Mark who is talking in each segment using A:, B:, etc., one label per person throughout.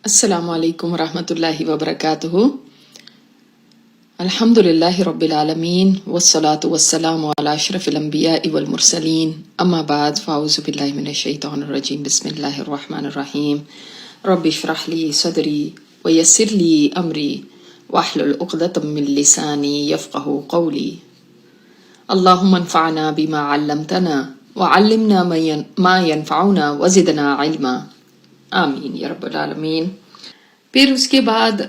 A: السلام علیکم ورحمۃ اللہ وبرکاتہ۔ الحمدللہ رب العالمین والصلاة والسلام علی اشرف الانبیاء والمرسلین، اما بعد فاعوذ باللہ من الشیطان الرجیم، بسم اللہ الرحمن الرحیم۔ رب اشرح لی صدری ویسر لی امری واحلل عقدۃ من لسانی یفقہوا قولی۔ اللہم انفعنا بما علمتنا وعلمنا ما ینفعنا وزدنا علما، آمین یا رب العالمین۔ پھر اس کے بعد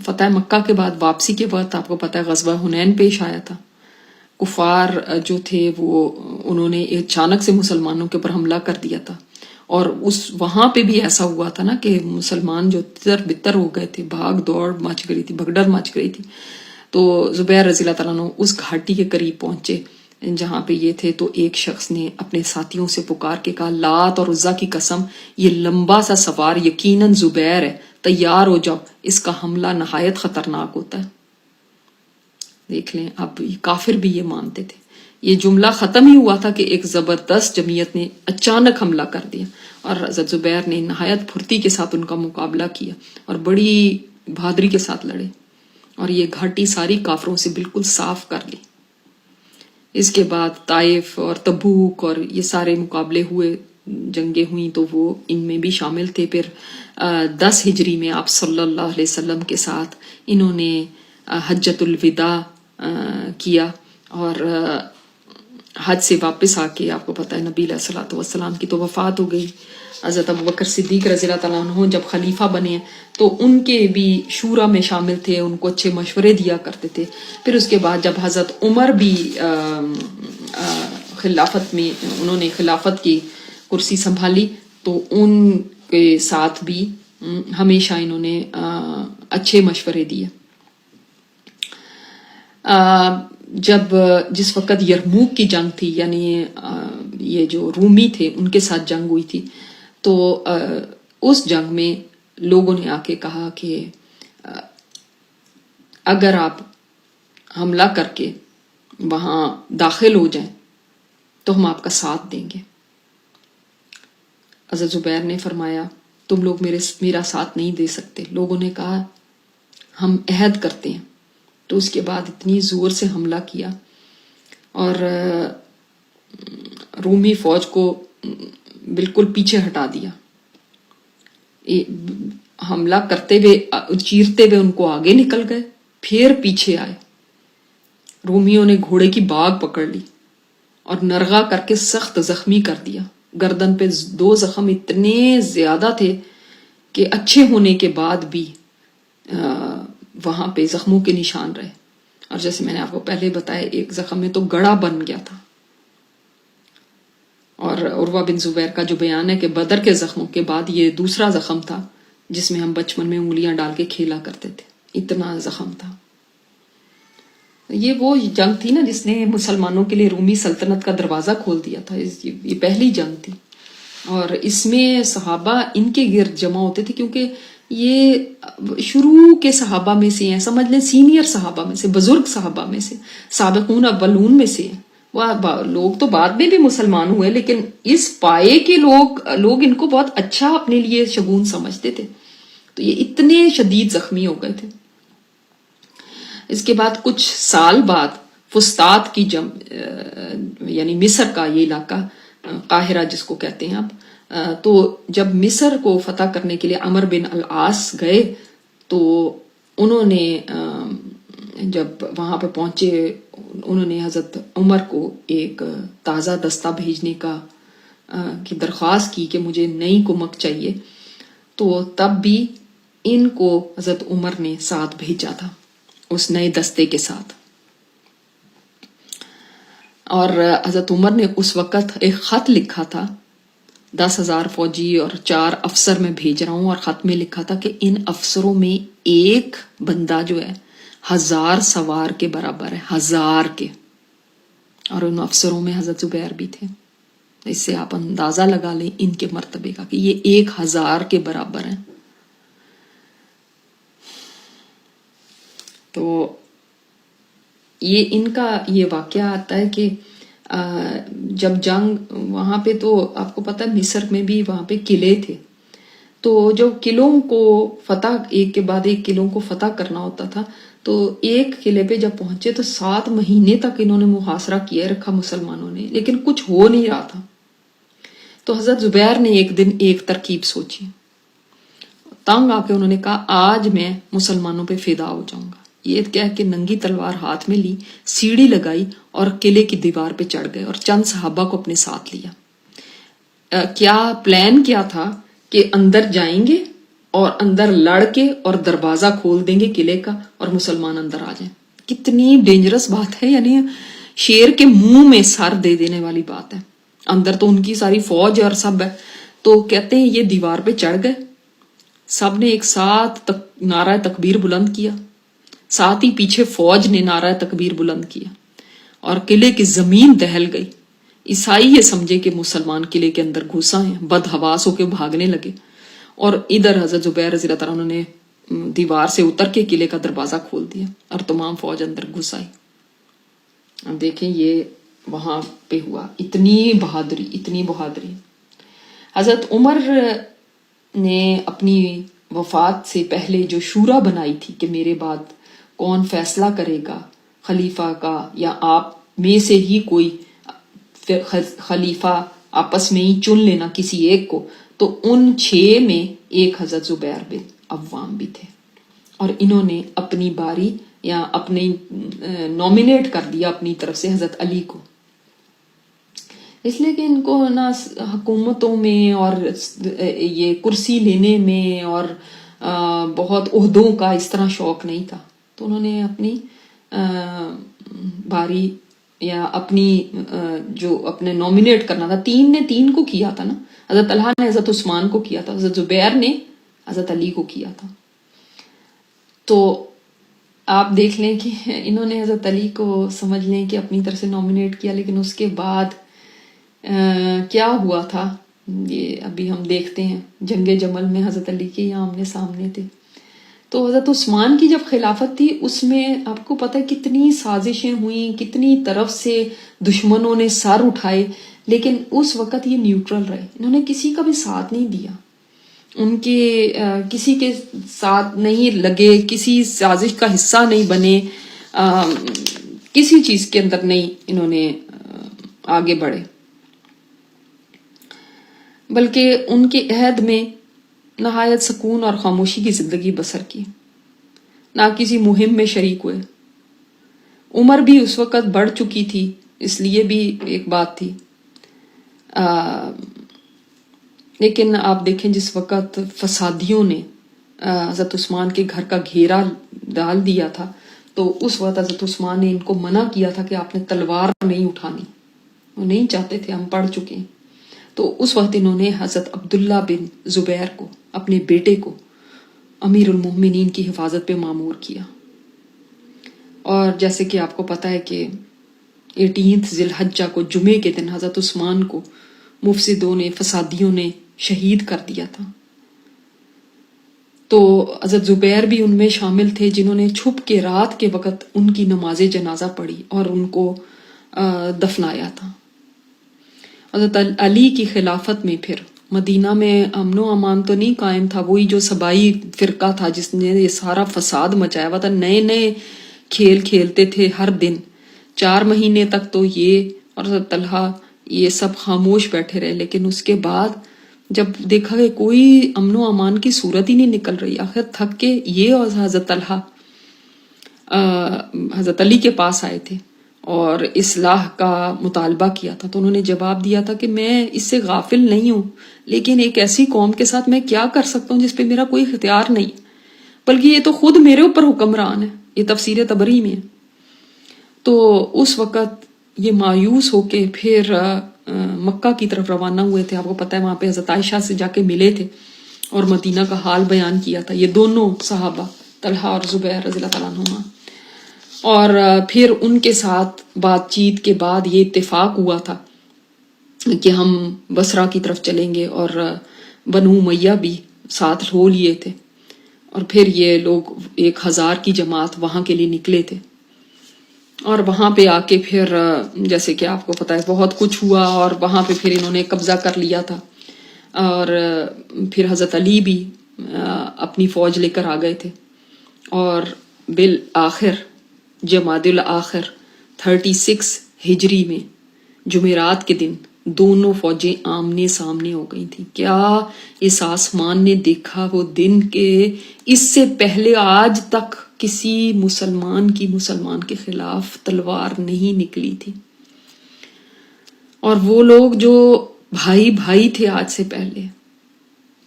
A: فتح مکہ کے بعد واپسی کے وقت آپ کو پتہ ہے غزوہ حنین پیش آیا تھا۔ کفار جو تھے وہ انہوں نے اچانک سے مسلمانوں کے اوپر حملہ کر دیا تھا، اور وہاں پہ بھی ایسا ہوا تھا نا کہ مسلمان جو تر بتر ہو گئے تھے، بھاگ دوڑ مچ گئی تھی، بھگدڑ مچ گئی تھی۔ تو زبیر رضی اللہ تعالیٰ عنہ اس گھاٹی کے قریب پہنچے جہاں پہ یہ تھے، تو ایک شخص نے اپنے ساتھیوں سے پکار کے کہا، لات اور عزا کی قسم، یہ لمبا سا سوار یقیناً زبیر ہے، تیار ہو جاؤ، اس کا حملہ نہایت خطرناک ہوتا ہے۔ دیکھ لیں، اب کافر بھی یہ مانتے تھے۔ یہ جملہ ختم ہی ہوا تھا کہ ایک زبردست جمعیت نے اچانک حملہ کر دیا، اور حضرت زبیر نے نہایت پھرتی کے ساتھ ان کا مقابلہ کیا اور بڑی بہادری کے ساتھ لڑے، اور یہ گھاٹی ساری کافروں سے بالکل صاف کر لی۔ اس کے بعد طائف اور تبوک اور یہ سارے مقابلے ہوئے، جنگیں ہوئیں، تو وہ ان میں بھی شامل تھے۔ پھر 10 ہجری میں آپ صلی اللہ علیہ وسلم کے ساتھ انہوں نے حجۃ الوداع کیا، اور حج سے واپس آ کے آپ کو پتہ ہے نبی علیہ الصلوۃ والسلام کی تو وفات ہو گئی۔ حضرت ابوبکر صدیق رضی اللہ تعالیٰ عنہ جب خلیفہ بنے تو ان کے بھی شورا میں شامل تھے، ان کو اچھے مشورے دیا کرتے تھے۔ پھر اس کے بعد جب حضرت عمر بھی خلافت میں، انہوں نے خلافت کی کرسی سنبھالی، تو ان کے ساتھ بھی ہمیشہ انہوں نے اچھے مشورے دیے۔ جس وقت یرموک کی جنگ تھی، یعنی یہ جو رومی تھے ان کے ساتھ جنگ ہوئی تھی، تو اس جنگ میں لوگوں نے آ کے کہا کہ اگر آپ حملہ کر کے وہاں داخل ہو جائیں تو ہم آپ کا ساتھ دیں گے۔ حضرت زبیر نے فرمایا، تم لوگ میرا ساتھ نہیں دے سکتے۔ لوگوں نے کہا ہم عہد کرتے ہیں۔ تو اس کے بعد اتنی زور سے حملہ کیا اور رومی فوج کو بالکل پیچھے ہٹا دیا۔ حملہ کرتے ہوئے، چیرتے ہوئے ان کو آگے نکل گئے، پھر پیچھے آئے۔ رومیوں نے گھوڑے کی باگ پکڑ لی اور نرغہ کر کے سخت زخمی کر دیا۔ گردن پہ 2 زخم اتنے زیادہ تھے کہ اچھے ہونے کے بعد بھی وہاں پہ زخموں کے نشان رہے، اور جیسے میں نے آپ کو پہلے بتایا ایک زخم میں تو گڑا بن گیا تھا۔ اور عروہ بن زبیر کا جو بیان ہے کہ بدر کے زخموں کے بعد یہ دوسرا زخم تھا جس میں ہم بچپن میں انگلیاں ڈال کے کھیلا کرتے تھے، اتنا زخم تھا۔ یہ وہ جنگ تھی نا جس نے مسلمانوں کے لیے رومی سلطنت کا دروازہ کھول دیا تھا۔ یہ پہلی جنگ تھی، اور اس میں صحابہ ان کے گرد جمع ہوتے تھے، کیونکہ یہ شروع کے صحابہ میں سے ہیں، سمجھ لیں سینئر صحابہ میں سے، بزرگ صحابہ میں سے، سابقون اولون میں سے ہیں۔ وہ لوگ تو بعد میں بھی مسلمان ہوئے، لیکن اس پائے کے لوگ ان کو بہت اچھا اپنے لیے شگون سمجھتے تھے، تو یہ اتنے شدید زخمی ہو گئے تھے۔ اس کے بعد کچھ سال بعد فسطاط کی یعنی مصر کا یہ علاقہ، قاہرہ جس کو کہتے ہیں اب، تو جب مصر کو فتح کرنے کے لیے عمر بن العاص گئے، تو انہوں نے جب وہاں پہ پہنچے، انہوں نے حضرت عمر کو ایک تازہ دستہ بھیجنے کی درخواست کی کہ مجھے نئی کمک چاہیے، تو تب بھی ان کو حضرت عمر نے ساتھ بھیجا تھا اس نئے دستے کے ساتھ۔ اور حضرت عمر نے اس وقت ایک خط لکھا تھا، 10,000 فوجی اور 4 افسر میں بھیج رہا ہوں، اور خط میں لکھا تھا کہ ان افسروں میں ایک بندہ جو ہے 1000 سوار کے برابر ہے، 1000 کے، اور ان افسروں میں حضرت زبیر بھی تھے۔ اس سے آپ اندازہ لگا لیں ان کے مرتبے کا کہ یہ 1000 کے برابر ہیں۔ تو یہ ان کا یہ واقعہ آتا ہے کہ جب جنگ وہاں پہ، تو آپ کو پتہ ہے مصر میں بھی وہاں پہ قلعے تھے، تو جب قلعوں کو فتح ایک کے بعد ایک قلعوں کو فتح کرنا ہوتا تھا تو ایک قلعے پہ جب پہنچے تو 7 مہینے تک انہوں نے محاصرہ کیے رکھا مسلمانوں نے، لیکن کچھ ہو نہیں رہا تھا. تو حضرت زبیر نے ایک دن ایک ترکیب سوچی، تنگ آ کے انہوں نے کہا آج میں مسلمانوں پہ فدا ہو جاؤں گا. یہ کہہ کے ننگی تلوار ہاتھ میں لی، سیڑھی لگائی اور قلعے کی دیوار پہ چڑھ گئے اور چند صحابہ کو اپنے ساتھ لیا. کیا پلان کیا تھا کہ اندر جائیں گے اور اندر لڑ کے اور دروازہ کھول دیں گے قلعے کا اور مسلمان اندر آ جائیں. کتنی ڈینجرس بات ہے، یعنی شیر کے منہ میں سر دے دینے والی بات ہے. اندر تو ان کی ساری فوج اور سب ہے. تو کہتے ہیں یہ دیوار پہ چڑھ گئے، سب نے ایک ساتھ نعرہ تکبیر بلند کیا، ساتھ ہی پیچھے فوج نے نعرہ تکبیر بلند کیا اور قلعے کی زمین دہل گئی. عیسائی یہ سمجھے کہ مسلمان قلعے کے اندر گھسا ہیں، بدحواس ہو کے بھاگنے لگے. اور ادھر حضرت زبیر رضی اللہ تعالیٰ نے دیوار سے اتر کے قلعے کا دروازہ کھول دیا اور تمام فوج اندر گھس آئی. اب دیکھیں یہ وہاں پہ ہوا، اتنی بہادری. حضرت عمر نے اپنی وفات سے پہلے جو شورا بنائی تھی کہ میرے بعد کون فیصلہ کرے گا خلیفہ کا، یا آپ میں سے ہی کوئی خلیفہ آپس میں ہی چن لینا کسی ایک کو، تو ان 6 میں ایک حضرت زبیر بن عوام بھی تھے. اور انہوں نے اپنی باری یا اپنی نومینیٹ کر دیا اپنی طرف سے حضرت علی کو، اس لیے کہ ان کو نہ حکومتوں میں اور یہ کرسی لینے میں اور بہت عہدوں کا اس طرح شوق نہیں تھا. تو انہوں نے اپنی باری یا اپنی جو اپنے نومینیٹ کرنا تھا، 3 نے 3 کو کیا تھا نا، حضرت طلحہ نے حضرت عثمان کو کیا تھا، حضرت زبیر نے حضرت علی کو کیا تھا. تو آپ دیکھ لیں کہ انہوں نے حضرت علی کو سمجھ لیں کہ اپنی طرف سے نومینیٹ کیا، لیکن اس کے بعد کیا ہوا تھا یہ ابھی ہم دیکھتے ہیں. جنگ جمل میں حضرت علی کے یہاں آمنے سامنے تھے. تو حضرت عثمان کی جب خلافت تھی اس میں آپ کو پتہ ہے کتنی سازشیں ہوئیں، کتنی طرف سے دشمنوں نے سر اٹھائے، لیکن اس وقت یہ نیوٹرل رہے، انہوں نے کسی کا بھی ساتھ نہیں دیا، ان کے کسی کے ساتھ نہیں لگے، کسی سازش کا حصہ نہیں بنے، کسی چیز کے اندر نہیں انہوں نے آگے بڑھے، بلکہ ان کے عہد میں نہایت سکون اور خاموشی کی زندگی بسر کی، نہ کسی مہم میں شریک ہوئے. عمر بھی اس وقت بڑھ چکی تھی، اس لیے بھی ایک بات تھی. لیکن آپ دیکھیں جس وقت فسادیوں نے حضرت عثمان کے گھر کا گھیرا ڈال دیا تھا تو اس وقت حضرت عثمان نے ان کو منع کیا تھا کہ آپ نے تلوار نہیں اٹھانی، وہ نہیں چاہتے تھے، ہم پڑھ چکے ہیں. تو اس وقت انہوں نے حضرت عبداللہ بن زبیر کو، اپنے بیٹے کو، امیر المومنین کی حفاظت پہ مامور کیا. اور جیسے کہ آپ کو پتہ ہے کہ 18 ذی الحجہ کو جمعے کے دن حضرت عثمان کو مفسدوں نے، فسادیوں نے شہید کر دیا تھا. تو حضرت زبیر بھی ان میں شامل تھے جنہوں نے چھپ کے رات کے وقت ان کی نماز جنازہ پڑھی اور ان کو دفنایا تھا. حضرت علی کی خلافت میں پھر مدینہ میں امن و امان تو نہیں قائم تھا، وہی جو سبائی فرقہ تھا جس نے یہ سارا فساد مچایا ہوا تھا، نئے نئے کھیل کھیلتے تھے ہر دن. 4 مہینے تک تو یہ اور حضرت طلحہ یہ سب خاموش بیٹھے رہے، لیکن اس کے بعد جب دیکھا کہ کوئی امن و امان کی صورت ہی نہیں نکل رہی، آخر تھک کے یہ اور حضرت طلحہ حضرت علی کے پاس آئے تھے اور اصلاح کا مطالبہ کیا تھا. تو انہوں نے جواب دیا تھا کہ میں اس سے غافل نہیں ہوں، لیکن ایک ایسی قوم کے ساتھ میں کیا کر سکتا ہوں جس پہ میرا کوئی اختیار نہیں، بلکہ یہ تو خود میرے اوپر حکمران ہے. یہ تفسیر طبری میں ہے. تو اس وقت یہ مایوس ہو کے پھر مکہ کی طرف روانہ ہوئے تھے. آپ کو پتہ ہے وہاں پہ حضرت عائشہ سے جا کے ملے تھے اور مدینہ کا حال بیان کیا تھا، یہ دونوں صحابہ طلحہ اور زبیر رضی اللہ تعالیٰ عنہما. اور پھر ان کے ساتھ بات چیت کے بعد یہ اتفاق ہوا تھا کہ ہم بصرہ کی طرف چلیں گے، اور بنو امیہ بھی ساتھ ہو لیے تھے. اور پھر یہ لوگ 1000 کی جماعت وہاں کے لیے نکلے تھے، اور وہاں پہ آ کے پھر جیسے کہ آپ کو پتہ ہے بہت کچھ ہوا، اور وہاں پہ پھر انہوں نے قبضہ کر لیا تھا. اور پھر حضرت علی بھی اپنی فوج لے کر آ گئے تھے، اور بالآخر جمادی الاخر 36 ہجری میں جمعرات کے دن دونوں فوجیں آمنے سامنے ہو گئی تھیں۔ کیا اس آسمان نے دیکھا وہ دن کہ اس سے پہلے آج تک کسی مسلمان کے خلاف تلوار نہیں نکلی تھی، اور وہ لوگ جو بھائی تھے آج سے پہلے،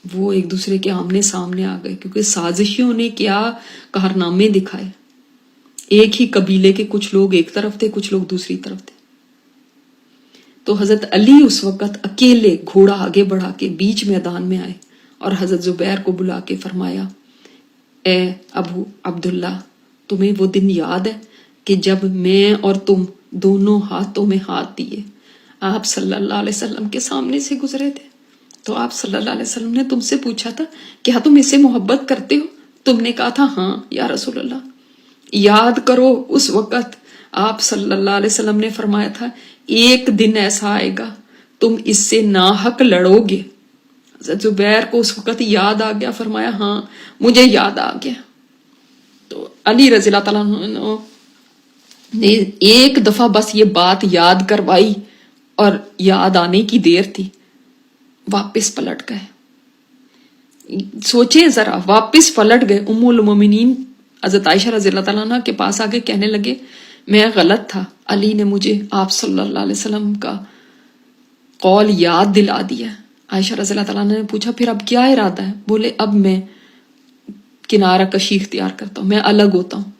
A: وہ ایک دوسرے کے آمنے سامنے آ گئے، کیونکہ سازشیوں نے کیا کارنامے دکھائے۔ ایک ہی قبیلے کے کچھ لوگ ایک طرف تھے، کچھ لوگ دوسری طرف تھے۔ تو حضرت علی اس وقت اکیلے گھوڑا آگے بڑھا کے بیچ میدان میں آئے اور حضرت زبیر کو بلا کے فرمایا، اے ابو عبداللہ، تمہیں وہ دن یاد ہے کہ جب میں اور تم دونوں ہاتھوں میں ہاتھ دیے آپ صلی اللہ علیہ وسلم کے سامنے سے گزرے تھے، تو آپ صلی اللہ علیہ وسلم نے تم سے پوچھا تھا کیا تم اسے محبت کرتے ہو؟ تم نے کہا تھا ہاں یا رسول اللہ۔ یاد کرو اس وقت آپ صلی اللہ علیہ وسلم نے فرمایا تھا ایک دن ایسا آئے گا تم اس سے ناحق لڑو گے۔ حضرت زبیر کو اس وقت یاد آ گیا، فرمایا ہاں مجھے یاد آ گیا۔ تو علی رضی اللہ تعالیٰ عنہ نے ایک دفعہ بس یہ بات یاد کروائی، اور یاد آنے کی دیر تھی، واپس پلٹ گئے۔ سوچیں ذرا، واپس پلٹ گئے۔ ام المومنین حضرت عائشہ رضی اللہ تعالیٰ عنہ کے پاس آ کے کہنے لگے میں غلط تھا، علی نے مجھے آپ صلی اللہ علیہ وسلم کا قول یاد دلا دیا۔ عائشہ رضی اللہ تعالیٰ عنہ نے پوچھا پھر اب کیا ارادہ ہے؟ بولے اب میں کنارہ کشی اختیار کرتا ہوں، میں الگ ہوتا ہوں۔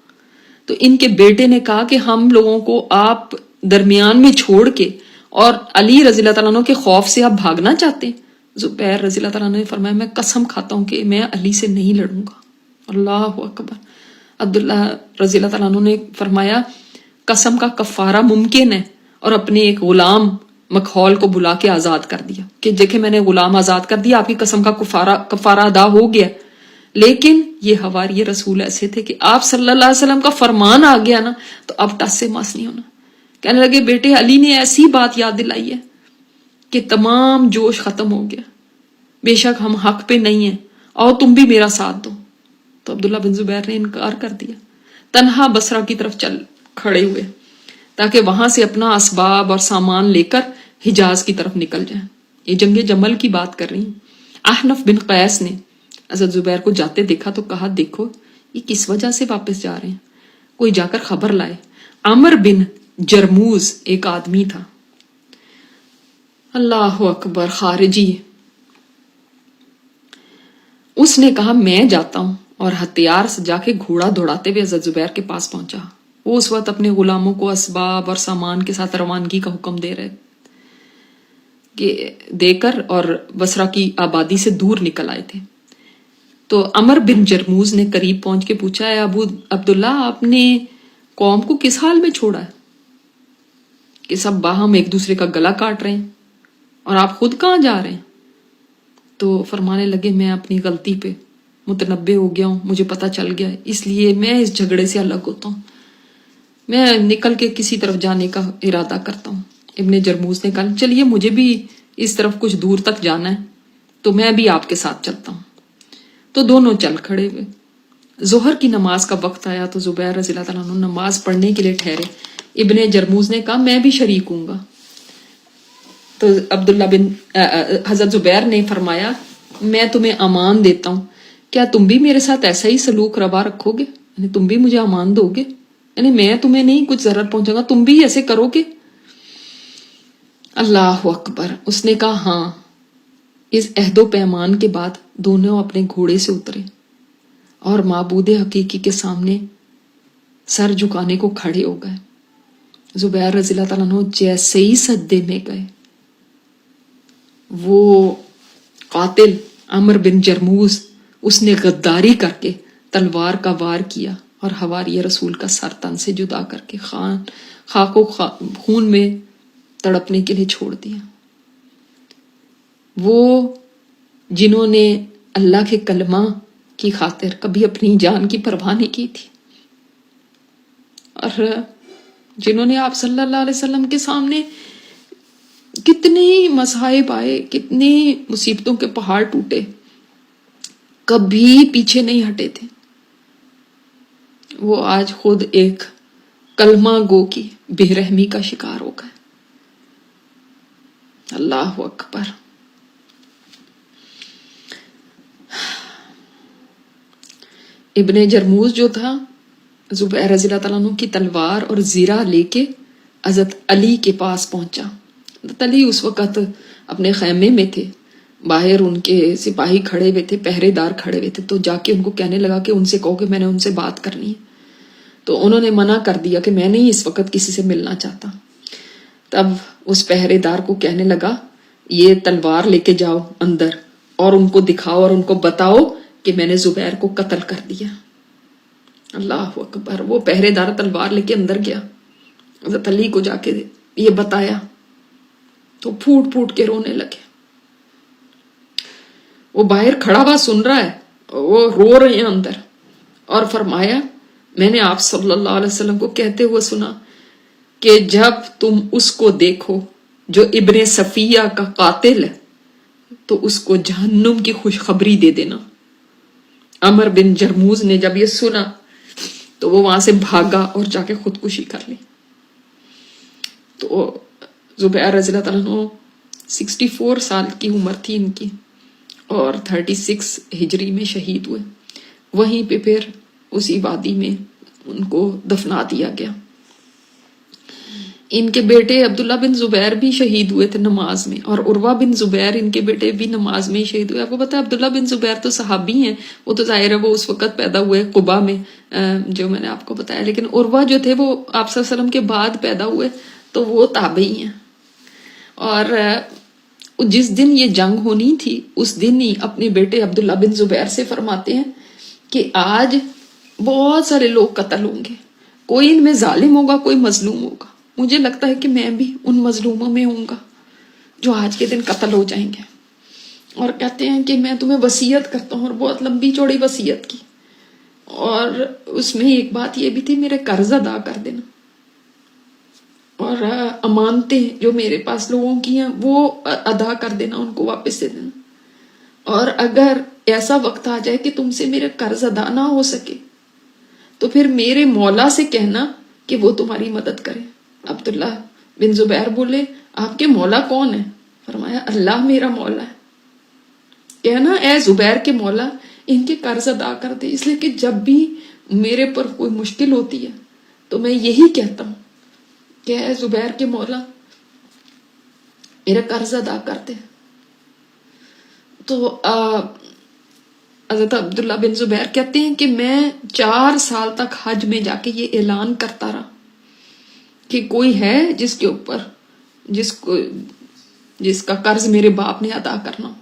A: تو ان کے بیٹے نے کہا کہ ہم لوگوں کو آپ درمیان میں چھوڑ کے اور علی رضی اللہ تعالیٰ عنہ کے خوف سے آپ بھاگنا چاہتے ہیں؟ زبیر رضی اللہ تعالیٰ عنہ نے فرمایا میں قسم کھاتا ہوں کہ میں علی سے نہیں لڑوں گا۔ اللہ اکبر۔ عبداللہ رضی اللہ تعالیٰ عنہ نے فرمایا قسم کا کفارہ ممکن ہے، اور اپنے ایک غلام مکھول کو بلا کے آزاد کر دیا کہ دیکھیں میں نے غلام آزاد کر دیا، آپ کی قسم کا کفارہ ادا ہو گیا۔ لیکن یہ حواری رسول ایسے تھے کہ آپ صلی اللہ علیہ وسلم کا فرمان آ گیا نا تو اب ٹس سے مس نہیں ہونا۔ کہنے لگے بیٹے علی نے ایسی بات یاد دلائی ہے کہ تمام جوش ختم ہو گیا، بے شک ہم حق پہ نہیں ہیں، اور تم بھی میرا ساتھ دو۔ تو عبداللہ بن زبیر نے انکار کر دیا، تنہا بصرہ کی طرف چل کھڑے ہوئے تاکہ وہاں سے اپنا اسباب اور سامان لے کر حجاز کی طرف نکل جائیں۔ یہ جنگ جمل کی بات کر رہی ہوں۔ احنف بن قیس نے حضرت زبیر کو جاتے دیکھا تو کہا دیکھو یہ کس وجہ سے واپس جا رہے ہیں، کوئی جا کر خبر لائے۔ عمر بن جرموز ایک آدمی تھا، اللہ اکبر، خارجی، اس نے کہا میں جاتا ہوں، اور ہتھیار سے جا کے گھوڑا دوڑاتے ہوئے حضرت زبیر کے پاس پہنچا۔ وہ اس وقت اپنے غلاموں کو اسباب اور سامان کے ساتھ روانگی کا حکم دے کر اور بصرہ کی آبادی سے دور نکل آئے تھے۔ تو عمر بن جرموز نے قریب پہنچ کے پوچھا ہے ابو عبداللہ آپ نے قوم کو کس حال میں چھوڑا ہے کہ سب باہم ایک دوسرے کا گلا کاٹ رہے ہیں، اور آپ خود کہاں جا رہے ہیں؟ تو فرمانے لگے میں اپنی غلطی پہ متنبع ہو گیا ہوں، مجھے پتہ چل گیا ہے، اس لیے میں اس جھگڑے سے الگ ہوتا ہوں، میں نکل کے کسی طرف جانے کا ارادہ کرتا ہوں۔ ابن جرموز نے کہا چلیے مجھے بھی اس طرف کچھ دور تک جانا ہے تو میں بھی آپ کے ساتھ چلتا ہوں۔ تو دونوں چل کھڑے ہوئے۔ ظہر کی نماز کا وقت آیا تو زبیر رضی اللہ تعالیٰ عنہ نماز پڑھنے کے لیے ٹھہرے۔ ابن جرموز نے کہا میں بھی شریک ہوں گا۔ تو حضرت زبیر نے فرمایا میں تمہیں امان دیتا ہوں، کیا تم بھی میرے ساتھ ایسا ہی سلوک روا رکھو گے؟ یعنی تم بھی مجھے امان دو گے؟ یعنی میں تمہیں نہیں کچھ ضرر پہنچاؤں گا، تم بھی ایسے کرو گے؟ اللہ اکبر۔ اس نے کہا ہاں۔ اس عہد و پیمان کے بعد دونوں اپنے گھوڑے سے اترے اور معبود حقیقی کے سامنے سر جھکانے کو کھڑے ہو گئے۔ زبیر رضی اللہ تعالیٰ عنہ جیسے ہی سجدے میں گئے، وہ قاتل عمر بن جرموز اس نے غداری کر کے تلوار کا وار کیا اور حواری رسول کا سر تن سے جدا کر کے خاک و خون میں تڑپنے کے لیے چھوڑ دیا۔ وہ جنہوں نے اللہ کے کلمہ کی خاطر کبھی اپنی جان کی پرواہ نہیں کی تھی، اور جنہوں نے آپ صلی اللہ علیہ وسلم کے سامنے کتنے مصائب آئے، کتنی مصیبتوں کے پہاڑ ٹوٹے، کبھی پیچھے نہیں ہٹے تھے. وہ آج خود ایک کلمہ گو کی بے رحمی کا شکار ہو گئے. اللہ اکبر. ابن جرموز جو تھا، زبیر رضی اللہ تعالیٰ عنہ کی تلوار اور زیرہ لے کے حضرت علی کے پاس پہنچا. حضرت علی اس وقت اپنے خیمے میں تھے، باہر ان کے سپاہی کھڑے ہوئے تھے، پہرے دار کھڑے ہوئے تھے. تو جا کے ان کو کہنے لگا کہ ان سے کہو کہ میں نے ان سے بات کرنی ہے. تو انہوں نے منع کر دیا کہ میں نہیں اس وقت کسی سے ملنا چاہتا. تب اس پہرے دار کو کہنے لگا یہ تلوار لے کے جاؤ اندر اور ان کو دکھاؤ اور ان کو بتاؤ کہ میں نے زبیر کو قتل کر دیا. اللہ اکبر. وہ پہرے دار تلوار لے کے اندر گیا، حضرت علی کو جا کے یہ بتایا تو پھوٹ پھوٹ کے رونے لگے. وہ باہر کھڑا ہوا سن رہا ہے، وہ رو رہے ہیں اندر. اور فرمایا میں نے آپ صلی اللہ علیہ وسلم کو کہتے ہوئے سنا کہ جب تم اس کو دیکھو جو ابن صفیہ کا قاتل ہے تو اس کو جہنم کی خوشخبری دے دینا. عمر بن جرموز نے جب یہ سنا تو وہ وہاں سے بھاگا اور جا کے خودکشی کر لی. تو زبیر رضی اللہ تعالیٰ عنہ 64 سال کی عمر تھی ان کی، اور 36 ہجری میں شہید ہوئے. وہیں پہ پھر اسی وادی میں ان کو دفنا دیا گیا. ان کے بیٹے عبداللہ بن زبیر بھی شہید ہوئے تھے نماز میں، اور عروہ بن زبیر ان کے بیٹے بھی نماز میں شہید ہوئے. آپ کو پتا ہے عبداللہ بن زبیر تو صحابی ہیں، وہ تو ظاہر ہے وہ اس وقت پیدا ہوئے قبا میں جو میں نے آپ کو بتایا، لیکن عروہ جو تھے وہ آپ صلی اللہ علیہ وسلم کے بعد پیدا ہوئے تو وہ تابعی ہیں. اور جس دن یہ جنگ ہونی تھی اس دن ہی اپنے بیٹے عبداللہ بن زبیر سے فرماتے ہیں کہ آج بہت سارے لوگ قتل ہوں گے، کوئی ان میں ظالم ہوگا، کوئی مظلوم ہوگا. مجھے لگتا ہے کہ میں بھی ان مظلوموں میں ہوں گا جو آج کے دن قتل ہو جائیں گے. اور کہتے ہیں کہ میں تمہیں وصیت کرتا ہوں، اور بہت لمبی چوڑی وصیت کی، اور اس میں ایک بات یہ بھی تھی میرے قرض ادا کر دینا، اور امانتیں جو میرے پاس لوگوں کی ہیں وہ ادا کر دینا، ان کو واپس دے دینا. اور اگر ایسا وقت آ جائے کہ تم سے میرے قرض ادا نہ ہو سکے تو پھر میرے مولا سے کہنا کہ وہ تمہاری مدد کرے. عبداللہ بن زبیر بولے آپ کے مولا کون ہے؟ فرمایا اللہ میرا مولا ہے. کہنا اے زبیر کے مولا ان کے قرض ادا کر دے، اس لیے کہ جب بھی میرے پر کوئی مشکل ہوتی ہے تو میں یہی کہتا ہوں کہ اے زبیر کے مولا میرا قرض ادا کر دے. تو حضرت عبداللہ بن زبیر کہتے ہیں کہ میں 4 سال تک حج میں جا کے یہ اعلان کرتا رہا کہ کوئی ہے جس کے اوپر جس کا قرض میرے باپ نے ادا کرنا ہو.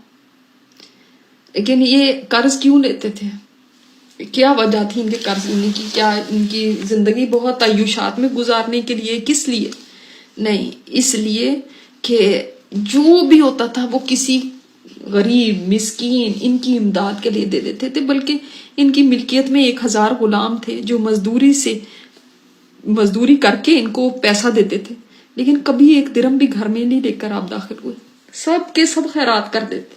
A: لیکن یہ قرض کیوں لیتے تھے؟ کیا وجہ تھی ان کے قرض لینے کی؟ کیا ان کی زندگی بہت تعیشات میں گزارنے کے لیے؟ کس لیے؟ نہیں، اس لیے کہ جو بھی ہوتا تھا وہ کسی غریب مسکین ان کی امداد کے لیے دے دیتے تھے. بلکہ ان کی ملکیت میں 1000 غلام تھے جو مزدوری کر کے ان کو پیسہ دیتے تھے، لیکن کبھی 1 درہم بھی گھر میں نہیں لے کر آپ داخل ہوئے، سب کے سب خیرات کر دیتے.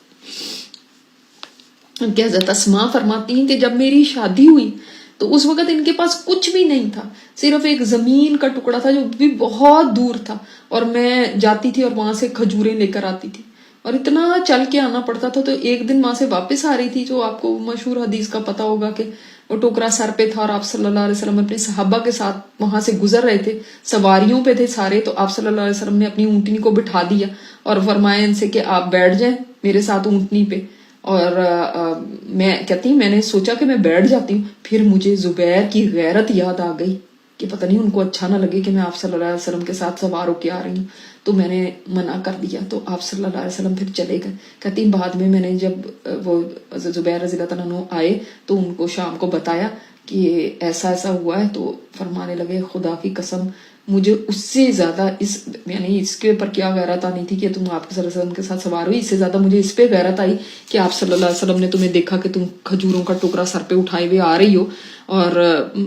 A: ان کی حضرت اسماء فرماتی ہیں کہ جب میری شادی ہوئی تو اس وقت ان کے پاس کچھ بھی نہیں تھا، صرف ایک زمین کا ٹکڑا تھا جو بھی بہت دور تھا، اور میں جاتی تھی اور وہاں سے کھجوریں لے کر آتی تھی، اور اتنا چل کے آنا پڑتا تھا. تو ایک دن وہاں سے واپس آ رہی تھی، جو آپ کو مشہور حدیث کا پتا ہوگا کہ وہ ٹوکرا سر پہ تھا، اور آپ صلی اللہ علیہ وسلم اپنے صحابہ کے ساتھ وہاں سے گزر رہے تھے، سواریوں پہ تھے سارے. تو آپ صلی اللہ علیہ وسلم نے اپنی اونٹنی کو بٹھا دیا اور فرمایا ان سے کہ آپ بیٹھ جائیں میرے ساتھ اونٹنی پہ. اور میں کہتی ہوں میں نے سوچا کہ میں بیٹھ جاتی ہوں، پھر مجھے زبیر کی غیرت یاد آ گئی کہ پتہ نہیں ان کو اچھا نہ لگے کہ میں آپ صلی اللہ علیہ وسلم کے ساتھ سوار ہو کے آ رہی ہوں. تو میں نے منع کر دیا، تو آپ صلی اللہ علیہ وسلم پھر چلے گئے. کہتی بعد میں نے جب وہ زبیر رضی اللہ تعالیٰ عنہ آئے تو ان کو شام کو بتایا کہ ایسا ایسا ہوا ہے، تو فرمانے لگے خدا کی قسم مجھے اس سے زیادہ یعنی اس کے اوپر کیا غیرت آنی تھی کہ تم آپ صلی اللہ علیہ وسلم کے ساتھ سوار ہوئی، اس سے زیادہ مجھے اس پہ غیرت آئی کہ آپ صلی اللہ علیہ وسلم نے تمہیں دیکھا کہ تم کھجوروں کا ٹکڑا سر پہ اٹھائے ہوئے آ رہی ہو، اور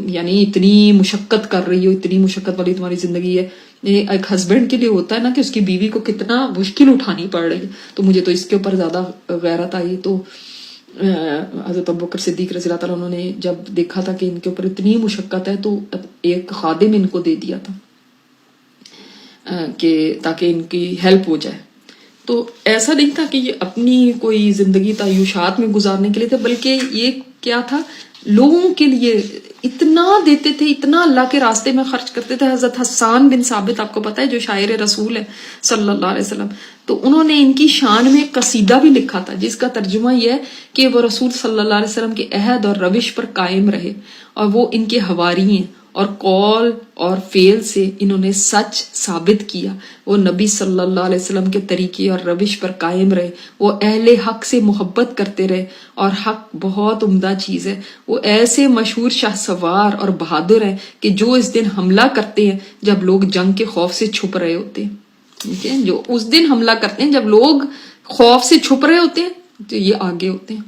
A: یعنی اتنی مشقت کر رہی ہو، اتنی مشقت والی تمہاری زندگی ہے، یہ ایک ہسبینڈ کے لیے ہوتا ہے نا کہ اس کی بیوی کو کتنا مشکل اٹھانی پڑ رہی ہے. تو مجھے تو اس کے اوپر زیادہ غیرت آئی. تو حضرت ابوبکر صدیق رضی اللہ تعالیٰ انہوں نے جب دیکھا تھا کہ ان کے اوپر اتنی مشقت ہے تو ایک خادم ان کو دے دیا تھا کہ تاکہ ان کی ہیلپ ہو جائے. تو ایسا نہیں تھا کہ یہ اپنی کوئی زندگی تعیشات میں گزارنے کے لیے تھے، بلکہ یہ کیا تھا، لوگوں کے لیے اتنا دیتے تھے، اتنا اللہ کے راستے میں خرچ کرتے تھے. حضرت حسان بن ثابت آپ کو پتہ ہے جو شاعر رسول ہے صلی اللہ علیہ وسلم، تو انہوں نے ان کی شان میں ایک قصیدہ بھی لکھا تھا جس کا ترجمہ یہ ہے کہ وہ رسول صلی اللہ علیہ وسلم کے عہد اور روش پر قائم رہے اور وہ ان کے حواری ہیں اور قول اور فعل سے انہوں نے سچ ثابت کیا. وہ نبی صلی اللہ علیہ وسلم کے طریقے اور روش پر قائم رہے، وہ اہل حق سے محبت کرتے رہے، اور حق بہت عمدہ چیز ہے. وہ ایسے مشہور شاہ سوار اور بہادر ہیں کہ جو اس دن حملہ کرتے ہیں جب لوگ جنگ کے خوف سے چھپ رہے ہوتے ہیں. ٹھیک ہے، جو اس دن حملہ کرتے ہیں جب لوگ خوف سے چھپ رہے ہوتے ہیں تو یہ آگے ہوتے ہیں.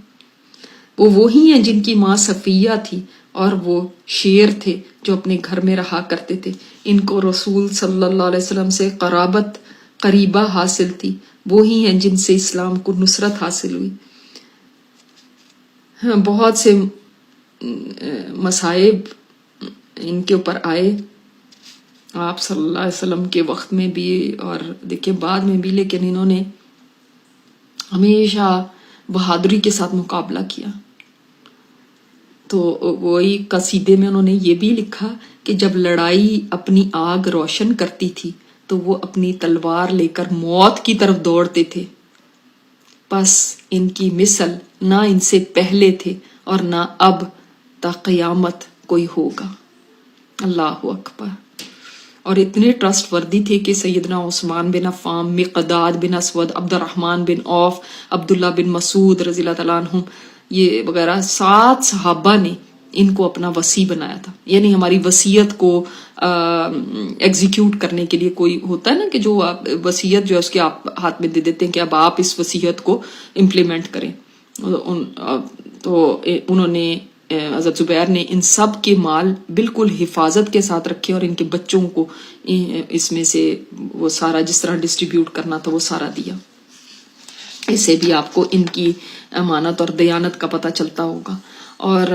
A: وہ وہی ہیں جن کی ماں صفیہ تھی اور وہ شیر تھے جو اپنے گھر میں رہا کرتے تھے. ان کو رسول صلی اللہ علیہ وسلم سے قرابت قریبہ حاصل تھی. وہی ہیں جن سے اسلام کو نصرت حاصل ہوئی. بہت سے مصائب ان کے اوپر آئے آپ صلی اللہ علیہ وسلم کے وقت میں بھی اور دیکھیں بعد میں بھی، لیکن انہوں نے ہمیشہ بہادری کے ساتھ مقابلہ کیا. تو وہی قصیدے میں انہوں نے یہ بھی لکھا کہ جب لڑائی اپنی آگ روشن کرتی تھی تو وہ اپنی تلوار لے کر موت کی طرف دوڑتے تھے. پس ان کی مثل نہ ان سے پہلے تھے اور نہ اب تا قیامت کوئی ہوگا. اللہ اکبر. اور اتنے ٹرسٹ وردی تھے کہ سیدنا عثمان بن عفان، مقداد بن اسود، عبد الرحمن بن عوف، عبداللہ بن مسعود رضی اللہ تعالیٰ عنہم، یہ وغیرہ 7 صحابہ نے ان کو اپنا وصی بنایا تھا. یعنی ہماری وصیت کو ایگزیکیوٹ کرنے کے لیے کوئی ہوتا ہے نا کہ جو وصیت جو ہے اس کے آپ ہاتھ میں دے دیتے ہیں کہ اب آپ اس وصیت کو امپلیمنٹ کریں. تو انہوں نے حضرت زبیر نے ان سب کے مال بالکل حفاظت کے ساتھ رکھے اور ان کے بچوں کو اس میں سے وہ سارا جس طرح ڈسٹریبیوٹ کرنا تھا وہ سارا دیا. اس سے بھی آپ کو ان کی امانت اور دیانت کا پتہ چلتا ہوگا. اور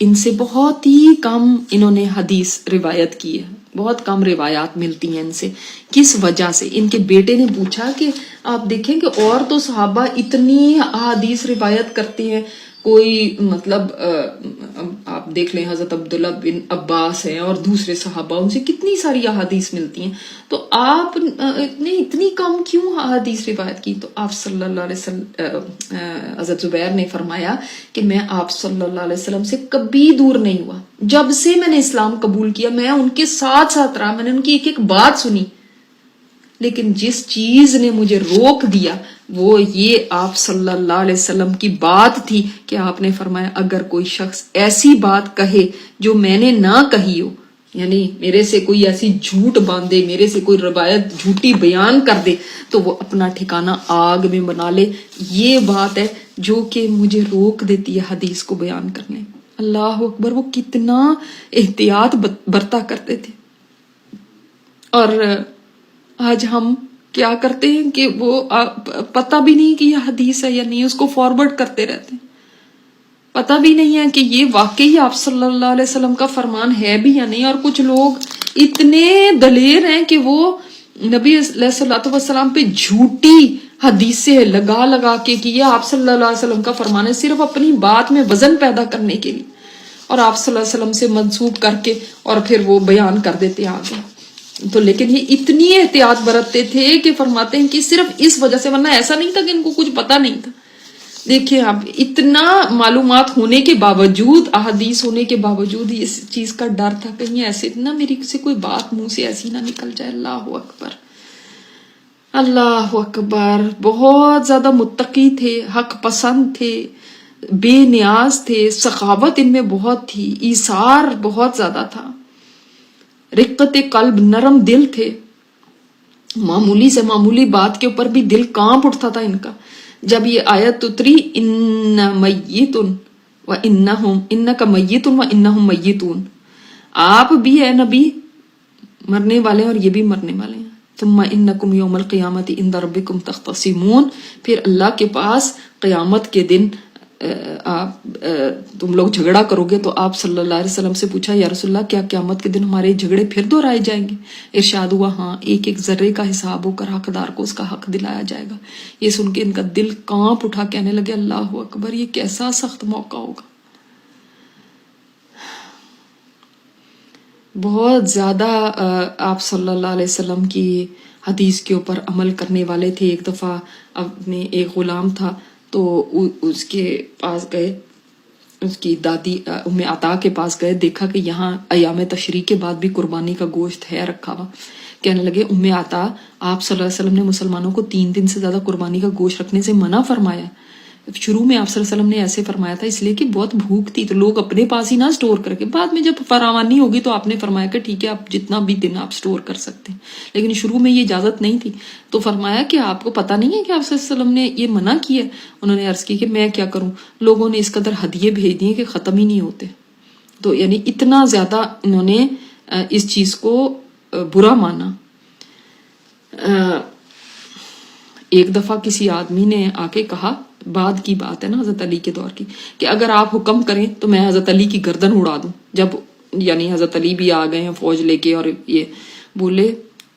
A: ان سے بہت ہی کم انہوں نے حدیث روایت کی ہے، بہت کم روایات ملتی ہیں ان سے. کس وجہ سے؟ ان کے بیٹے نے پوچھا کہ آپ دیکھیں کہ اور تو صحابہ اتنی احادیث روایت کرتے ہیں، کوئی مطلب آپ دیکھ لیں حضرت عبداللہ بن عباس ہیں اور دوسرے صحابہ، ان سے کتنی ساری احادیث ملتی ہیں، تو آپ نے اتنی کم کیوں احادیث روایت کی؟ تو آپ صلی اللہ علیہ وسلم حضرت زبیر نے فرمایا کہ میں آپ صلی اللہ علیہ وسلم سے کبھی دور نہیں ہوا. جب سے میں نے اسلام قبول کیا میں ان کے ساتھ ساتھ رہا، میں نے ان کی ایک ایک بات سنی، لیکن جس چیز نے مجھے روک دیا وہ یہ آپ صلی اللہ علیہ وسلم کی بات تھی کہ آپ نے فرمایا اگر کوئی شخص ایسی بات کہے جو میں نے نہ کہی ہو، یعنی میرے سے کوئی ایسی جھوٹ باندھے، میرے سے کوئی روایت جھوٹی بیان کر دے تو وہ اپنا ٹھکانہ آگ میں بنا لے. یہ بات ہے جو کہ مجھے روک دیتی ہے حدیث کو بیان کرنے. اللہ اکبر. وہ کتنا احتیاط برتا کرتے تھے. اور آج ہم کیا کرتے ہیں کہ وہ پتہ بھی نہیں کہ یہ حدیث ہے یا نہیں، اس کو فارورڈ کرتے رہتے ہیں. پتہ بھی نہیں ہے کہ یہ واقعی آپ صلی اللہ علیہ وسلم کا فرمان ہے بھی یا نہیں. اور کچھ لوگ اتنے دلیر ہیں کہ وہ نبی علیہ الصلوۃ والسلام پہ جھوٹی حدیثیں لگا لگا کے کہ یہ آپ صلی اللہ علیہ وسلم کا فرمان ہے، صرف اپنی بات میں وزن پیدا کرنے کے لیے، اور آپ صلی اللہ علیہ وسلم سے منسوب کر کے اور پھر وہ بیان کر دیتے آگے. تو لیکن یہ اتنی احتیاط برتتے تھے کہ فرماتے ہیں کہ صرف اس وجہ سے، ورنہ ایسا نہیں تھا کہ ان کو کچھ پتہ نہیں تھا. دیکھیں آپ، اتنا معلومات ہونے کے باوجود، احادیث ہونے کے باوجود اس چیز کا ڈر تھا کہیں ایسے نہ میری سے کوئی بات منہ سے ایسی نہ نکل جائے. اللہ اکبر، اللہ اکبر. بہت زیادہ متقی تھے، حق پسند تھے، بے نیاز تھے، سخاوت ان میں بہت تھی، ایثار بہت زیادہ تھا، رقت قلب، نرم دل تھے. معمولی سے معمولی بات کے اوپر بھی دل کانپ اٹھتا تھا ان کا. جب یہ آیت اتری ان میت و انہم، انک میت و انہم میتون، آپ بھی اے نبی مرنے والے ہیں اور یہ بھی مرنے والے ہیں. ثم انکم یوم القیامت عند ربکم تختصمون، پھر اللہ کے پاس قیامت کے دن تم لوگ جھگڑا کرو گے. تو آپ صلی اللہ علیہ وسلم سے پوچھا یا رسول اللہ کیا قیامت کے دن ہمارے جھگڑے پھر دہرائے جائیں گے؟ ارشاد ہوا ہاں، ایک ایک ذرے کا حساب ہو کر حقدار کو اس کا حق دلایا جائے گا. یہ سن کے ان کا دل کانپ اٹھا، کہنے لگے اللہ اکبر، یہ کیسا سخت موقع ہوگا. بہت زیادہ آپ صلی اللہ علیہ وسلم کی حدیث کے اوپر عمل کرنے والے تھے. ایک دفعہ اپنے ایک غلام تھا تو اس کے پاس گئے، اس کی دادی ام عطا کے پاس گئے، دیکھا کہ یہاں ایام تشریق کے بعد بھی قربانی کا گوشت ہے رکھا ہوا. کہنے لگے ام عطا، آپ صلی اللہ علیہ وسلم نے مسلمانوں کو 3 دن سے زیادہ قربانی کا گوشت رکھنے سے منع فرمایا. شروع میں آپ صلی اللہ علیہ وسلم نے ایسے فرمایا تھا اس لیے کہ بہت بھوک تھی تو لوگ اپنے پاس ہی نہ سٹور کر کے، بعد میں جب فراوانی ہوگی تو آپ نے فرمایا کہ ٹھیک ہے آپ جتنا بھی دن آپ سٹور کر سکتے ہیں، لیکن شروع میں یہ اجازت نہیں تھی. تو فرمایا کہ آپ کو پتہ نہیں ہے کہ آپ صلی اللہ علیہ وسلم نے یہ منع کیا ہے؟ انہوں نے عرض کی کہ میں کیا کروں، لوگوں نے اس قدر ہدیے بھیج دیے کہ ختم ہی نہیں ہوتے. تو یعنی اتنا زیادہ انہوں نے اس چیز کو برا مانا. ایک دفعہ کسی آدمی نے آ کے کہا، بعد کی بات ہے نا حضرت علی کے دور کی، کہ اگر آپ حکم کریں تو میں حضرت علی کی گردن اڑا دوں. جب یعنی حضرت علی بھی آ گئے ہیں فوج لے کے، اور یہ بولے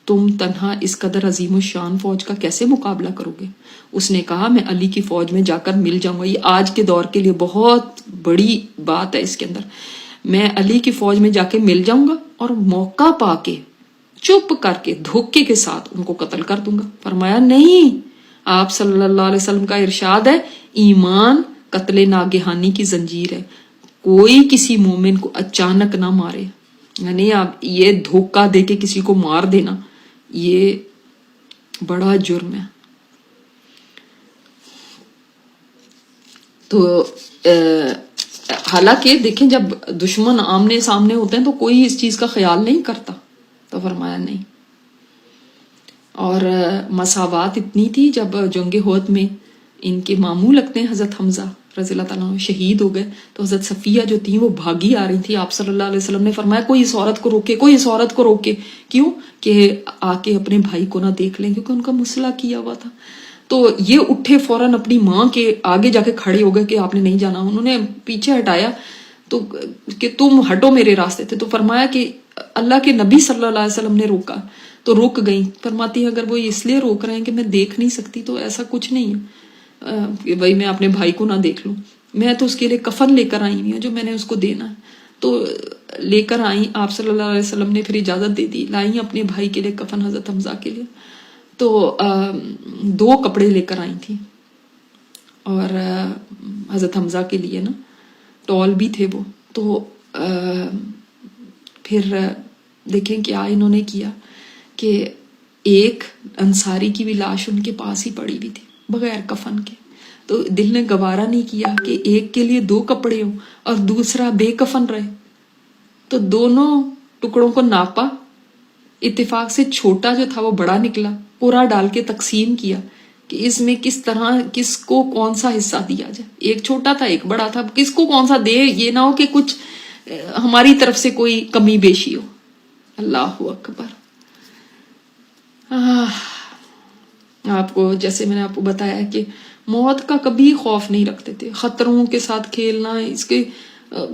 A: تم تنہا اس قدر عظیم الشان فوج کا کیسے مقابلہ کرو گے؟ اس نے کہا میں علی کی فوج میں جا کر مل جاؤں گا. یہ آج کے دور کے لیے بہت بڑی بات ہے. اس کے اندر میں علی کی فوج میں جا کے مل جاؤں گا اور موقع پا کے چپ کر کے دھوکے کے ساتھ ان کو قتل کر دوں گا. فرمایا نہیں، آپ صلی اللہ علیہ وسلم کا ارشاد ہے ایمان قتل ناگہانی کی زنجیر ہے، کوئی کسی مومن کو اچانک نہ مارے. یعنی آپ یہ دھوکہ دے کے کسی کو مار دینا یہ بڑا جرم ہے. تو حالانکہ دیکھیں جب دشمن آمنے سامنے ہوتے ہیں تو کوئی اس چیز کا خیال نہیں کرتا. تو فرمایا نہیں. اور مساوات اتنی تھی، جب جنگ احد میں ان کے ماموں لگتے ہیں حضرت حمزہ رضی اللہ تعالیٰ عنہ شہید ہو گئے، تو حضرت صفیہ جو تھی وہ بھاگی آ رہی تھی. آپ صلی اللہ علیہ وسلم نے فرمایا کوئی اس عورت کو روکے، کوئی اس عورت کو روکے. کیوں؟ کہ آ کے اپنے بھائی کو نہ دیکھ لیں، کیونکہ ان کا مسئلہ کیا ہوا تھا. تو یہ اٹھے فوراً اپنی ماں کے آگے جا کے کھڑے ہو گئے کہ آپ نے نہیں جانا. انہوں نے پیچھے ہٹایا تو کہ تم ہٹو میرے راستے تھے. تو فرمایا کہ اللہ کے نبی صلی اللہ علیہ وسلم نے روکا تو رک گئی. فرماتی ہے اگر وہ اس لیے روک رہے ہیں کہ میں دیکھ نہیں سکتی تو ایسا کچھ نہیں ہے کہ بھائی میں اپنے بھائی کو نہ دیکھ لوں. میں تو اس کے لیے کفن لے کر آئی ہوں جو میں نے اس کو دینا ہے. تو لے کر آئی، آپ صلی اللہ علیہ وسلم نے پھر اجازت دے دی، لائی اپنے بھائی کے لیے کفن حضرت حمزہ کے لیے. تو 2 کپڑے لے کر آئی تھی، اور حضرت حمزہ کے لیے نا ٹال بھی تھے وہ. تو پھر دیکھیں کیا انہوں نے کیا کہ ایک انصاری کی بھی لاش ان کے پاس ہی پڑی ہوئی تھی بغیر کفن کے. تو دل نے گوارا نہیں کیا کہ ایک کے لیے 2 کپڑے ہوں اور دوسرا بے کفن رہے. تو دونوں ٹکڑوں کو ناپا، اتفاق سے چھوٹا جو تھا وہ بڑا نکلا، پورا ڈال کے تقسیم کیا کہ اس میں کس طرح کس کو کون سا حصہ دیا جائے. ایک چھوٹا تھا ایک بڑا تھا، کس کو کون سا دے، یہ نہ ہو کہ کچھ ہماری طرف سے کوئی کمی بیشی ہو. اللہ اکبر. آپ کو جیسے میں نے آپ کو بتایا کہ موت کا کبھی خوف نہیں رکھتے تھے، خطروں کے ساتھ کھیلنا اس کے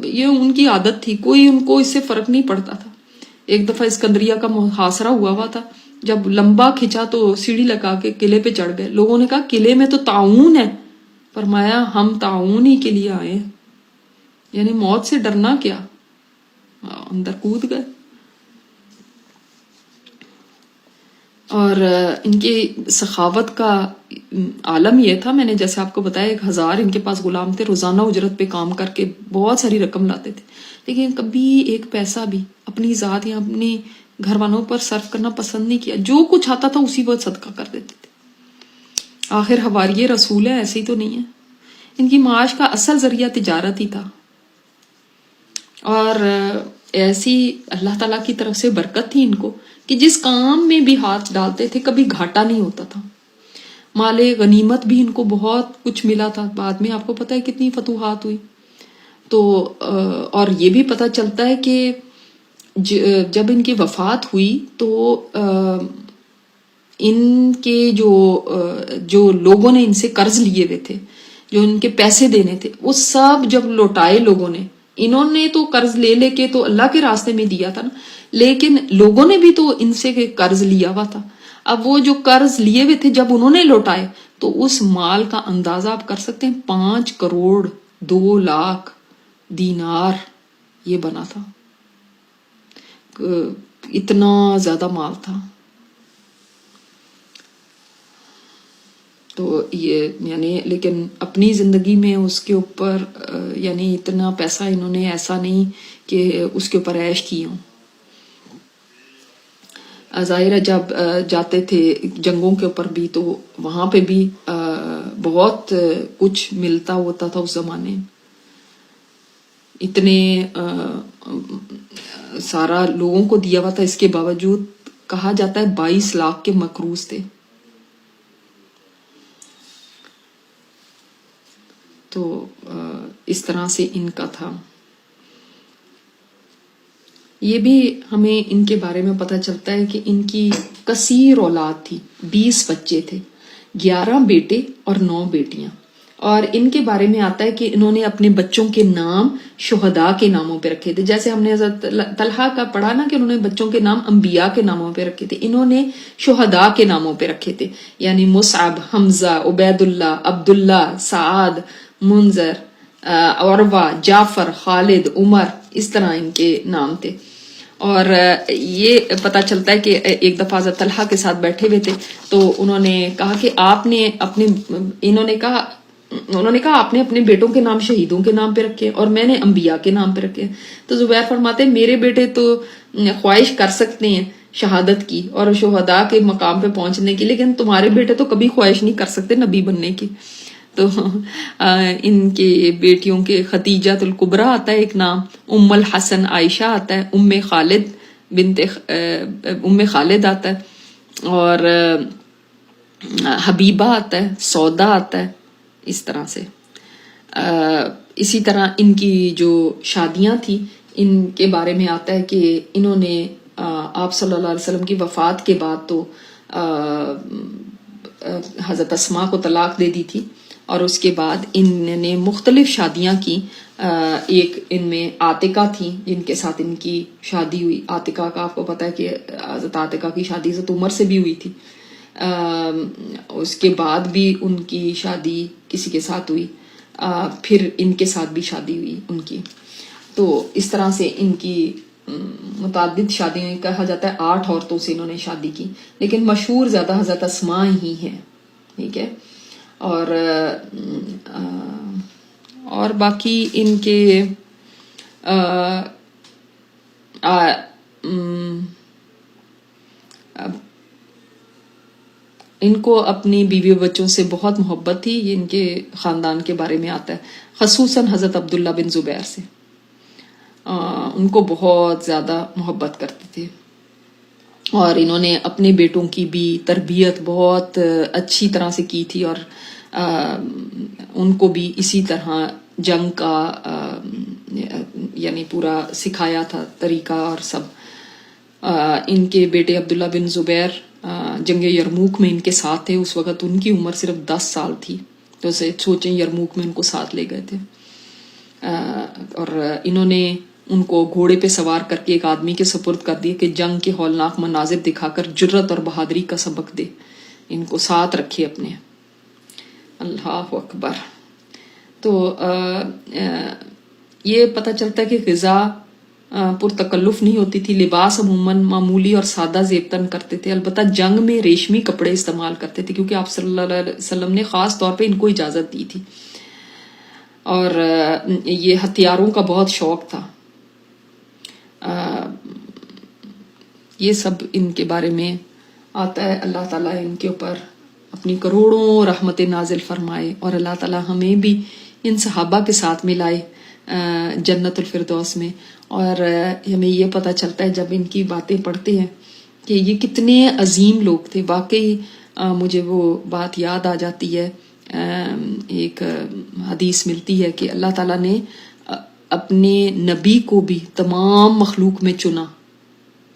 A: یہ ان کی عادت تھی، کوئی ان کو اس سے فرق نہیں پڑتا تھا. ایک دفعہ اسکندریہ کا محاصرہ ہوا تھا، جب لمبا کھینچا تو سیڑھی لگا کے قلعے پہ چڑھ گئے. لوگوں نے کہا قلعے میں تو طاعون ہے. فرمایا ہم طاعون ہی کے لیے آئے ہیں، یعنی موت سے ڈرنا کیا. اندر کود گئے. اور ان کی سخاوت کا عالم یہ تھا، میں نے جیسے آپ کو بتایا 1000 ان کے پاس غلام تھے، روزانہ اجرت پہ کام کر کے بہت ساری رقم لاتے تھے، لیکن کبھی ایک پیسہ بھی اپنی ذات یا اپنی گھر والوں پر صرف کرنا پسند نہیں کیا. جو کچھ آتا تھا اسی وقت صدقہ کر دیتے تھے. آخر حواریہ رسول ہے، ایسے ہی تو نہیں ہے. ان کی معاش کا اصل ذریعہ تجارت ہی تھا، اور ایسی اللہ تعالیٰ کی طرف سے برکت تھی ان کو کہ جس کام میں بھی ہاتھ ڈالتے تھے کبھی گھاٹا نہیں ہوتا تھا. مال غنیمت بھی ان کو بہت کچھ ملا تھا. بعد میں آپ کو پتہ ہے کتنی فتوحات ہوئی. تو اور یہ بھی پتہ چلتا ہے کہ جب ان کی وفات ہوئی تو ان کے جو لوگوں نے ان سے قرض لیے ہوئے تھے، جو ان کے پیسے دینے تھے، وہ سب جب لوٹائے لوگوں نے، انہوں نے تو قرض لے کے تو اللہ کے راستے میں دیا تھا نا، لیکن لوگوں نے بھی تو ان سے قرض لیا ہوا تھا. اب وہ جو قرض لیے ہوئے تھے جب انہوں نے لوٹائے تو اس مال کا اندازہ آپ کر سکتے ہیں 5,02,00,000 دینار یہ بنا تھا. اتنا زیادہ مال تھا. تو یہ یعنی لیکن اپنی زندگی میں اس کے اوپر یعنی اتنا پیسہ انہوں نے ایسا نہیں کہ اس کے اوپر عیش کی ہوں. ظاہرہ جب جاتے تھے جنگوں کے اوپر بھی تو وہاں پہ بھی بہت کچھ ملتا ہوتا تھا اس زمانے. اتنے سارا لوگوں کو دیا ہوا تھا، اس کے باوجود کہا جاتا ہے 22 لاکھ کے مقروض تھے. تو اس طرح سے ان کا تھا. یہ بھی ہمیں ان کے بارے میں پتہ چلتا ہے کہ ان کی کثیر اولاد تھی، 20 بچے تھے، 11 بیٹے اور 9 بیٹیاں. اور ان کے بارے میں آتا ہے کہ انہوں نے اپنے بچوں کے نام شہداء کے ناموں پہ رکھے تھے. جیسے ہم نے حضرت طلحہ کا پڑھا نا کہ انہوں نے بچوں کے نام انبیاء کے ناموں پہ رکھے تھے، انہوں نے شہداء کے ناموں پہ رکھے تھے. یعنی مصعب، حمزہ، عبید اللہ، عبداللہ، سعد، منذر، عروہ، جعفر، خالد، عمر، اس طرح ان کے نام تھے. اور یہ پتہ چلتا ہے کہ ایک دفعہ حضرت طلحہ کے ساتھ بیٹھے ہوئے تھے تو انہوں نے کہا کہ آپ نے آپ نے اپنے بیٹوں کے نام شہیدوں کے نام پہ رکھے اور میں نے انبیاء کے نام پہ رکھے. تو زبیر فرماتے ہیں میرے بیٹے تو خواہش کر سکتے ہیں شہادت کی اور شہداء کے مقام پہ پہنچنے کی، لیکن تمہارے بیٹے تو کبھی خواہش نہیں کر سکتے نبی بننے کی. تو ان کے بیٹیوں کے خدیجہ الکبریٰ آتا ہے ایک نام، ام الحسن عائشہ آتا ہے، ام خالد آتا ہے، اور حبیبہ آتا ہے، سودا آتا ہے. اس طرح سے اسی طرح ان کی جو شادیاں تھیں ان کے بارے میں آتا ہے کہ انہوں نے آپ صلی اللہ علیہ وسلم کی وفات کے بعد تو حضرت اسماء کو طلاق دے دی تھی، اور اس کے بعد ان نے مختلف شادیاں کی. ایک ان میں عاتقہ تھیں جن کے ساتھ ان کی شادی ہوئی. عاتقہ کا آپ کو پتہ ہے کہ حضرت عاتقہ کی شادی حضرت عمر سے بھی ہوئی تھی. اس کے بعد بھی ان کی شادی کسی کے ساتھ ہوئی، پھر ان کے ساتھ بھی شادی ہوئی ان کی. تو اس طرح سے ان کی متعدد شادیاں، کہا جاتا ہے 8 عورتوں سے انہوں نے شادی کی، لیکن مشہور زیادہ حضرت اسماء ہی ہیں. ٹھیک ہے. اور باقی ان کے ان کو اپنی بیوی بچوں سے بہت محبت تھی. یہ ان کے خاندان کے بارے میں آتا ہے، خصوصاً حضرت عبداللہ بن زبیر سے ان کو بہت زیادہ محبت کرتے تھے. اور انہوں نے اپنے بیٹوں کی بھی تربیت بہت اچھی طرح سے کی تھی، اور ان کو بھی اسی طرح جنگ کا یعنی پورا سکھایا تھا طریقہ اور سب. ان کے بیٹے عبداللہ بن زبیر جنگ یرموک میں ان کے ساتھ تھے. اس وقت ان کی عمر صرف 10 سال تھی، تو سوچیں یرموک میں ان کو ساتھ لے گئے تھے. اور انہوں نے ان کو گھوڑے پہ سوار کر کے ایک آدمی کے سپرد کر دیے کہ جنگ کے ہولناک مناظر دکھا کر جرت اور بہادری کا سبق دے. ان کو ساتھ رکھے اپنے. اللہ اکبر. تو یہ پتہ چلتا ہے کہ غذا پرتکلف نہیں ہوتی تھی، لباس عموماً معمولی اور سادہ زیبتن کرتے تھے. البتہ جنگ میں ریشمی کپڑے استعمال کرتے تھے کیونکہ آپ صلی اللہ علیہ وسلم نے خاص طور پہ ان کو اجازت دی تھی. اور یہ ہتھیاروں کا بہت شوق تھا. یہ سب ان کے بارے میں آتا ہے. اللہ تعالیٰ ان کے اوپر اپنی کروڑوں رحمت نازل فرمائے، اور اللہ تعالیٰ ہمیں بھی ان صحابہ کے ساتھ ملائے جنت الفردوس میں. اور ہمیں یہ پتہ چلتا ہے جب ان کی باتیں پڑھتے ہیں کہ یہ کتنے عظیم لوگ تھے. واقعی مجھے وہ بات یاد آ جاتی ہے، ایک حدیث ملتی ہے کہ اللہ تعالیٰ نے اپنے نبی کو بھی تمام مخلوق میں چنا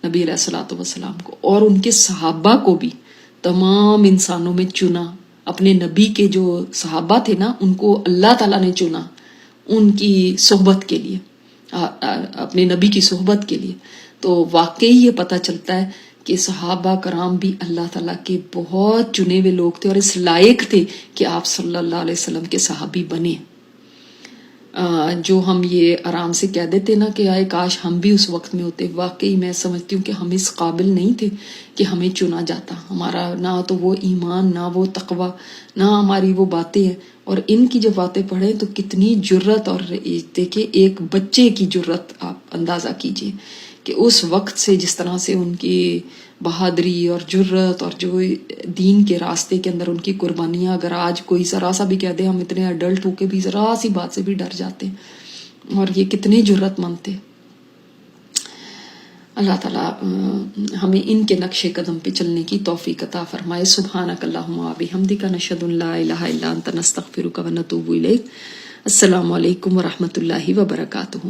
A: نبی علیہ الصلوۃ والسلام کو اور ان کے صحابہ کو بھی تمام انسانوں میں چنا. اپنے نبی کے جو صحابہ تھے نا ان کو اللہ تعالیٰ نے چنا ان کی صحبت کے لیے، اپنے نبی کی صحبت کے لیے. تو واقعی یہ پتہ چلتا ہے کہ صحابہ کرام بھی اللہ تعالیٰ کے بہت چنے ہوئے لوگ تھے اور اس لائق تھے کہ آپ صلی اللہ علیہ وسلم کے صحابی بنے. جو ہم یہ آرام سے کہہ دیتے نا کہ آئے کاش ہم بھی اس وقت میں ہوتے، واقعی میں سمجھتی ہوں کہ ہم اس قابل نہیں تھے کہ ہمیں چنا جاتا. ہمارا نہ تو وہ ایمان، نہ وہ تقوی، نہ ہماری وہ باتیں ہیں. اور ان کی جب باتیں پڑھیں تو کتنی جرت، اور دیکھیں ایک بچے کی جرت آپ اندازہ کیجئے کہ اس وقت سے جس طرح سے ان کی بہادری اور جرت اور جو دین کے راستے کے اندر ان کی قربانیاں، اگر آج کوئی ذرا سا بھی کہہ دے ہم اتنے اڈلٹ ہو کے بھی ذرا سی بات سے بھی ڈر جاتے ہیں، اور یہ کتنے جرت مند تھے. اللہ تعالیٰ ہمیں ان کے نقش قدم پہ چلنے کی توفیق عطا فرمائے. سبحانک اللہم و بحمدک نشہد ان لا الہ الا انت نستغفرک و نتوب الیک. السلام علیکم و رحمۃ اللہ وبرکاتہ.